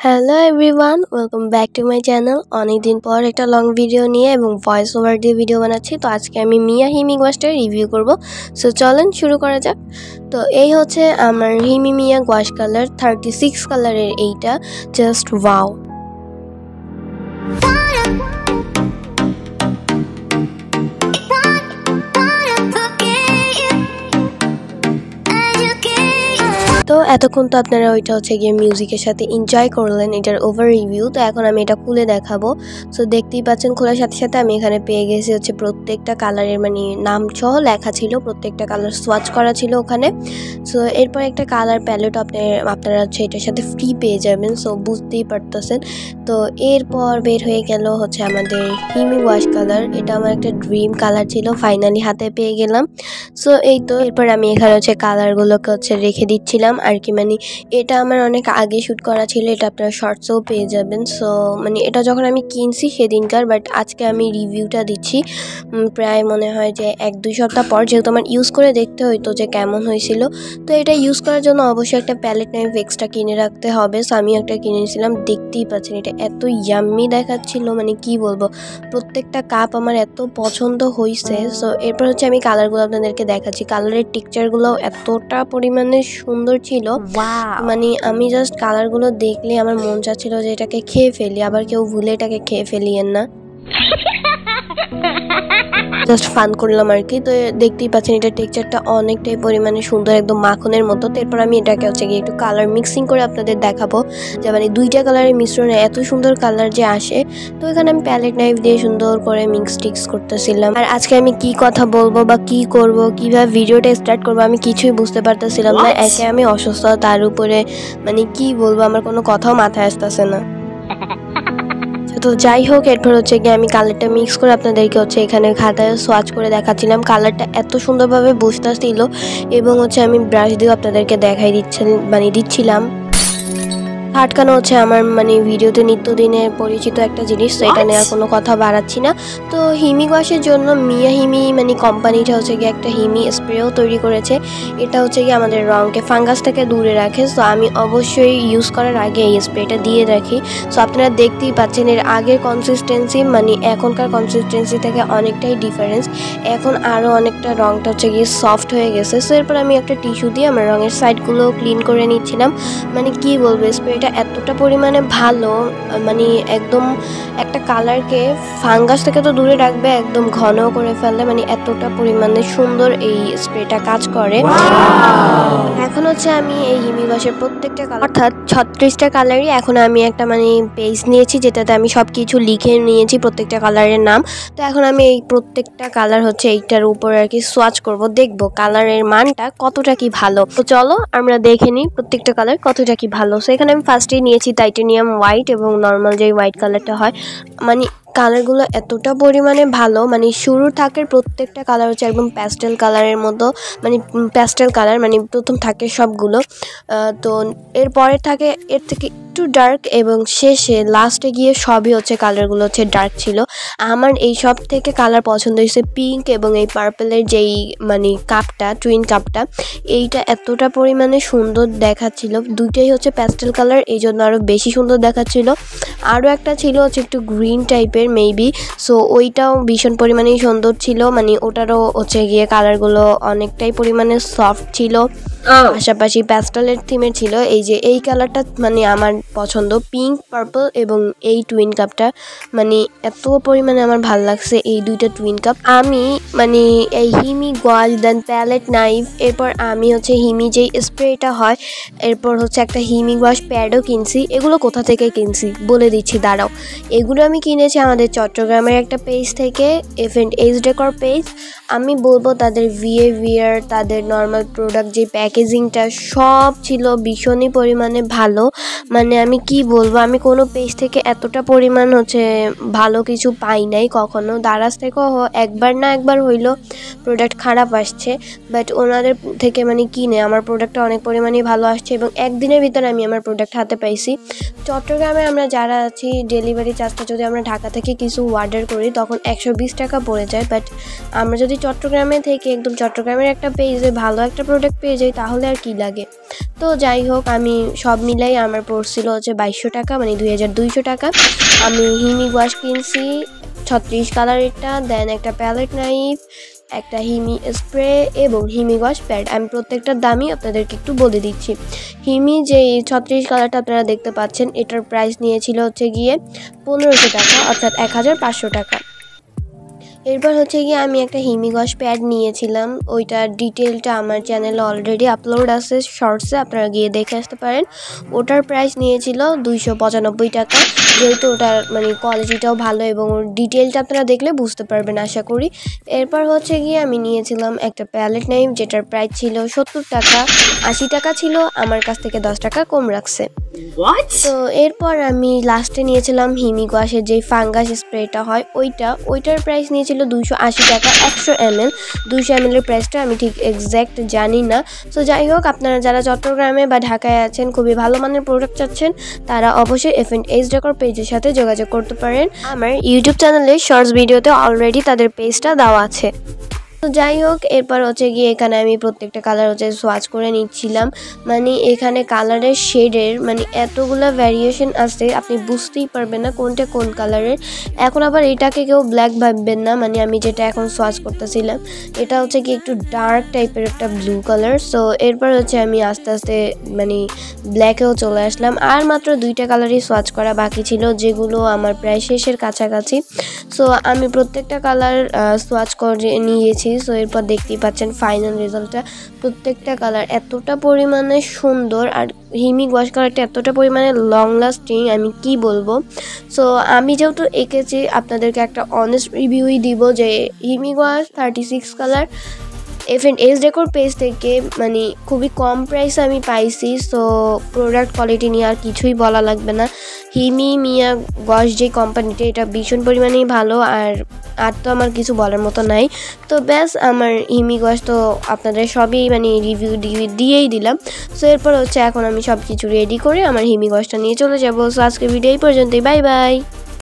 Hello everyone, welcome back to my channel. অনেকদিন পর একটা লং ভিডিও নিয়ে এবং ভয়েস ওভার দিয়ে ভিডিও বানাচ্ছি। তো আজকে আমি মিয়া হিমি ওয়াশটার রিভিউ করব। সো চলেন শুরু করা যাক। তো এই হচ্ছে আমার হিমি মিয়া ওয়াশ কালার 36 কালারের এইটা, জাস্ট ওয়াও। তো এতক্ষণ তো আপনারা ওইটা হচ্ছে গিয়ে মিউজিকের সাথে এনজয় করলেন এটার ওভার রিভিউ। তো এখন আমি এটা খুলে দেখাবো। সো দেখতেই পাচ্ছেন, খোলার সাথে সাথে আমি এখানে পেয়ে গেছি হচ্ছে প্রত্যেকটা কালারের মানে নাম সহ লেখা ছিল, প্রত্যেকটা কালার সোয়াচ করা ছিল ওখানে। সো এরপর একটা কালার প্যালেট আপনারা হচ্ছে এটার সাথে ফ্রি পেয়ে যাবেন। সো বুঝতেই পারতেছেন। তো এরপর বের হয়ে গেল হচ্ছে আমাদের হিমি ওয়াশ কালার। এটা আমার একটা ড্রিম কালার ছিল, ফাইনালি হাতে পেয়ে গেলাম। সো এই তো এরপর আমি এখানে হচ্ছে কালারগুলোকে হচ্ছে রেখে দিচ্ছিলাম আর কি। মানে এটা আমার অনেক আগে শ্যুট করা ছিল, এটা আপনারা শর্টসেও পেয়ে যাবেন। সো মানে এটা যখন আমি কিনছি সেদিনকার, বাট আজকে আমি রিভিউটা দিচ্ছি প্রায় মনে হয় যে 1-2 সপ্তাহ পর, যেহেতু আমার ইউজ করে দেখতে হইতো যে কেমন হয়েছিল। তো এটা ইউজ করার জন্য অবশ্যই একটা প্যালেট নাইফ এক্সট্রা কিনে রাখতে হবে। সো আমি একটা কিনেছিলাম, দেখতেই পাচ্ছেন এটা এত ইয়াম্মি দেখাচ্ছিল, মানে কি বলবো, প্রত্যেকটা কাপ আমার এত পছন্দ হয়েছে। সো এরপর হচ্ছে আমি কালারগুলো আপনাদেরকে দেখাচ্ছি। কালারের টেক্সচারগুলো এতটা পরিমাণে সুন্দর ছিল, মানে আমি জাস্ট কালারগুলো দেখলে আমার মন চাচ্ছিল যে এটাকে খেয়ে ফেলি। আবার কেউ ভুলে এটাকে খেয়ে ফেলিয়েন না, জাস্ট ফান করলাম আর কি। তো দেখতেই পাচ্ছেন এটা টেক্সচারটা অনেকটাই পরিমাণে সুন্দর, একদম মাখনের মতো। তো এরপর আমি এটাকে হচ্ছে গিয়ে একটু কালার মিক্সিং করে আপনাদের দেখাবো যে মানে দুইটা কালারের মিশ্রণে এত সুন্দর কালার যে আসে। তো এখানে আমি প্যালেট নাইফ দিয়ে সুন্দর করে মিক্স করতেছিলাম। আর আজকে আমি কি কথা বলবো বা কি করব, কিভাবে ভিডিওটা স্টার্ট করবো, আমি কিছুই বুঝতে পারতেছিলাম না। একে আমি অসুস্থ, তার উপরে মানে কি বলবো, আমার কোনো কথাও মাথায় আসতেছে না। তো যাই হোক, এরপর হচ্ছে গিয়ে আমি কালারটা মিক্স করে আপনাদেরকে হচ্ছে এখানে খাতায় সোয়াচ করে দেখাচ্ছিলাম। কালারটা এত সুন্দরভাবে বুঝতেছিল এবং হচ্ছে আমি ব্রাশ দিয়ে আপনাদেরকে দিচ্ছিলাম। আটকানো হচ্ছে আমার মানে ভিডিওতে নিত্যদিনের পরিচিত একটা জিনিস। তো এটা নিয়ে আর কোনো কথা বাড়াচ্ছি না। তো হিমি ওয়াশের জন্য মিয়া হিমি মানে কোম্পানিটা হচ্ছে গিয়ে একটা হিমি স্প্রেও তৈরি করেছে। এটা হচ্ছে গিয়ে আমাদের রঙকে ফাঙ্গাস থেকে দূরে রাখে। সো আমি অবশ্যই ইউজ করার আগে এই স্প্রেটা দিয়ে রাখি। সো আপনারা দেখতেই পাচ্ছেন এর আগের কনসিস্টেন্সি মানে এখনকার কনসিস্টেন্সি থেকে অনেকটাই ডিফারেন্স। এখন আরও অনেকটা রঙটা হচ্ছে গিয়ে সফট হয়ে গেছে। সো এরপর আমি একটা টিস্যু দিয়ে আমার রঙের সাইডগুলো ক্লিন করে নিচ্ছিলাম। মানে কি বলবো, স্প্রে এটা এতটা পরিমাণে ভালো, মানে একদম একটা কালারকে ফাঙ্গাস থেকে তো দূরে রাখবে, একদম ঘন করে ফেলে, মানে এতটা পরিমাণে সুন্দর এই স্প্রেটা কাজ করে। এখন হচ্ছে আমি এই হিমি ওয়াশের প্রত্যেকটা কালার অর্থাৎ 36টা কালারই এখন আমি একটা মানে পেজ নিয়েছি, যেটাতে আমি সব কিছু লিখে নিয়েছি প্রত্যেকটা কালারের নাম। তো এখন আমি এই প্রত্যেকটা কালার হচ্ছে এইটার উপর আর কি সোয়াচ করব, দেখবো কালারের মানটা কতটা কি ভালো। তো চলো আমরা দেখে নিই প্রত্যেকটা কালার কতটা কি ভালো। সো এখানে আমি ফার্স্টেই নিয়েছি টাইটেনিয়াম হোয়াইট এবং নর্মাল যে হোয়াইট কালারটা হয়। মানে কালারগুলো এতটা পরিমাণে ভালো, মানে শুরুর থাকের প্রত্যেকটা কালার হচ্ছে একদম প্যাস্টেল কালারের মতো, মানে প্যাস্টেল কালার মানে প্রথম থাকে সবগুলো। তো এরপরে থাকে এর থেকে একটু ডার্ক এবং শেষে লাস্টে গিয়ে সবই হচ্ছে কালারগুলো হচ্ছে ডার্ক ছিল। আমার এই সব থেকে কালার পছন্দ হয়েছে পিঙ্ক এবং এই পার্পেলের যেই মানে কাপটা, টুইন কাপটা, এইটা এতটা পরিমাণে সুন্দর দেখাচ্ছিল। দুইটাই হচ্ছে প্যাস্টেল কালার, এই জন্য আরও বেশি সুন্দর দেখাচ্ছিল। আরও একটা ছিল হচ্ছে একটু গ্রিন টাইপের মেবি, সো ওইটাও ভীষণ পরিমাণেই সুন্দর ছিল। মানে ওটারও হচ্ছে গিয়ে কালারগুলো অনেকটাই পরিমাণে সফট ছিল, পাশাপাশি প্যাস্টেলের থিমের ছিল। এই যে এই কালারটা মানে আমার পছন্দ, পিঙ্ক পার্পল এবং এই টুইন কাপটা, মানে এত পরিমাণে আমার ভালো লাগছে এই দুইটা টুইন কাপ। আমি মানে এই হিমি ওয়াশ দেন প্যালেট নাইফ, এরপর আমি হচ্ছে হিমি যেই স্প্রেটা হয়, এরপর হচ্ছে একটা হিমি ওয়াশ প্যাডও কিনছি। এগুলো কোথা থেকে কিনছি বলে দিচ্ছি, দাঁড়াও। এগুলো আমি কিনেছি আমাদের চট্টগ্রামের একটা পেজ থেকে, F&H ডেকর পেজ। আমি বলবো তাদের বিহেভিয়ার, তাদের নর্মাল প্রোডাক্ট যে প্যাকেজিংটা সব ছিল ভীষণই পরিমাণে ভালো। মানে আমি কি বলবো, আমি কোনো পেজ থেকে এতটা পরিমাণ হচ্ছে ভালো কিছু পাই নাই কখনো। দারাজ থেকেও একবার না একবার হইলো প্রোডাক্ট খারাপ আসছে, বাট ওনাদের থেকে মানে কিনে আমার প্রোডাক্টটা অনেক পরিমাণেই ভালো আসছে এবং একদিনের ভিতরে আমি আমার প্রোডাক্ট হাতে পাইছি। চট্টগ্রামে আমরা যারা আছি, ডেলিভারি চার্জটা যদি আমরা ঢাকা থেকে কিছু অর্ডার করি তখন 120 টাকা পড়ে যায়, বাট আমরা যদি চট্টগ্রামে থেকে একদম চট্টগ্রামের একটা পেজে ভালো একটা প্রোডাক্ট পেয়ে যাই তাহলে আর কি লাগে। তো যাই হোক, আমি সব মিলাই আমার পড়ছিল হচ্ছে 2200 টাকা, মানে 2200 টাকা। আমি হিমি ওয়াশ কিনছি 36 কালারেরটা, দেন একটা প্যালেট নাইফ, একটা হিমি স্প্রে এবং হিমি ওয়াশ প্যাড। আমি প্রত্যেকটার দামই আপনাদেরকে একটু বলে দিচ্ছি। হিমি যে 36 কালারটা আপনারা দেখতে পাচ্ছেন, এটার প্রাইস নিয়েছিল হচ্ছে গিয়ে 1500 টাকা, অর্থাৎ 1500 টাকা। এরপর হচ্ছে গিয়ে আমি একটা হিমি ওয়াশ প্যাড নিয়েছিলাম, ওইটার ডিটেলটা আমার চ্যানেলে অলরেডি আপলোড আছে শর্টসে, আপনারা গিয়ে দেখে আসতে পারেন। ওটার প্রাইস নিয়েছিল 295 টাকা, যেহেতু ওটার মানে কোয়ালিটিটাও ভালো এবং ওর ডিটেলটা আপনারা দেখলে বুঝতে পারবেন আশা করি। এরপর হচ্ছে গিয়ে আমি নিয়েছিলাম একটা প্যালেট নাইফ, যেটার প্রাইস ছিল 70 টাকা, 80 টাকা ছিল, আমার কাছ থেকে 10 টাকা কম রাখছে। তো এরপর আমি লাস্টে নিয়েছিলাম হিমি ওয়াশের যে ফাঙ্গাস স্প্রেটা হয় ওইটার প্রাইস নিয়েছিল 280 টাকা 100 ml। 200 ml এর প্রাইসটা আমি ঠিক এক্স্যাক্ট জানি না। তো যাই হোক, আপনারা যারা চট্টগ্রামে বা ঢাকায় আছেন, খুবই ভালো মানের প্রোডাক্ট চাচ্ছেন, তারা অবশ্যই F&H Decor পেজের সাথে যোগাযোগ করতে পারেন। আমার ইউটিউব চ্যানেলে শর্টস ভিডিওতে অলরেডি তাদের পেজটা দেওয়া আছে। তো যাই হোক, এরপর হচ্ছে গিয়ে এখানে আমি প্রত্যেকটা কালার হচ্ছে সোয়াচ করে নিচ্ছিলাম। মানে এখানে কালারের শেডের মানে এতগুলো ভ্যারিয়েশন আছে, আপনি বুঝতেই পারবেন না কোনটা কোন কালারের। এখন আবার এটাকে কেউ ব্ল্যাক ভাববেন না, মানে আমি যেটা এখন সোয়াচ করতেছিলাম এটা হচ্ছে কি একটু ডার্ক টাইপের একটা ব্লু কালার। সো এরপর হচ্ছে আমি আস্তে আস্তে মানে ব্ল্যাকেও চলে আসলাম। আর মাত্র 2টা কালারই সোয়াচ করা বাকি ছিল, যেগুলো আমার প্রায় শেষের কাছাকাছি। সো আমি প্রত্যেকটা কালার সোয়াচ করে নিয়েছি। সো এরপর দেখতেই পাচ্ছেন ফাইনাল রেজাল্টটা। প্রত্যেকটা কালার এতটা পরিমাণে সুন্দর, আর হিমি ওয়াশ কালারটা এতটা পরিমাণে লং লাস্টিং, আমি কি বলবো। সো আমি যেহেতু এঁকেছি, আপনাদেরকে একটা অনেস্ট রিভিউই দিব যে হিমি wash 36 colour F&H Decor page থেকে মানে খুবই কম প্রাইসে আমি পাইছি। সো প্রোডাক্ট কোয়ালিটি নিয়ে আর কিছুই বলা লাগবে না। হিমি মিয়া ওয়াশ যে কোম্পানিটা, এটা ভীষণ পরিমাণেই ভালো, আর তো আমার কিছু বলার মতো নাই। তো ব্যাস, আমার হিমি ওয়াশ তো আপনাদের সবই মানে রিভিউ দিয়েই দিলাম। সো এরপর হচ্ছে এখন আমি সব কিছু রেডি করে আমার হিমি ওয়াশটা নিয়ে চলে যাবো। সো আজকের ভিডিও এই পর্যন্তই, বাই বাই।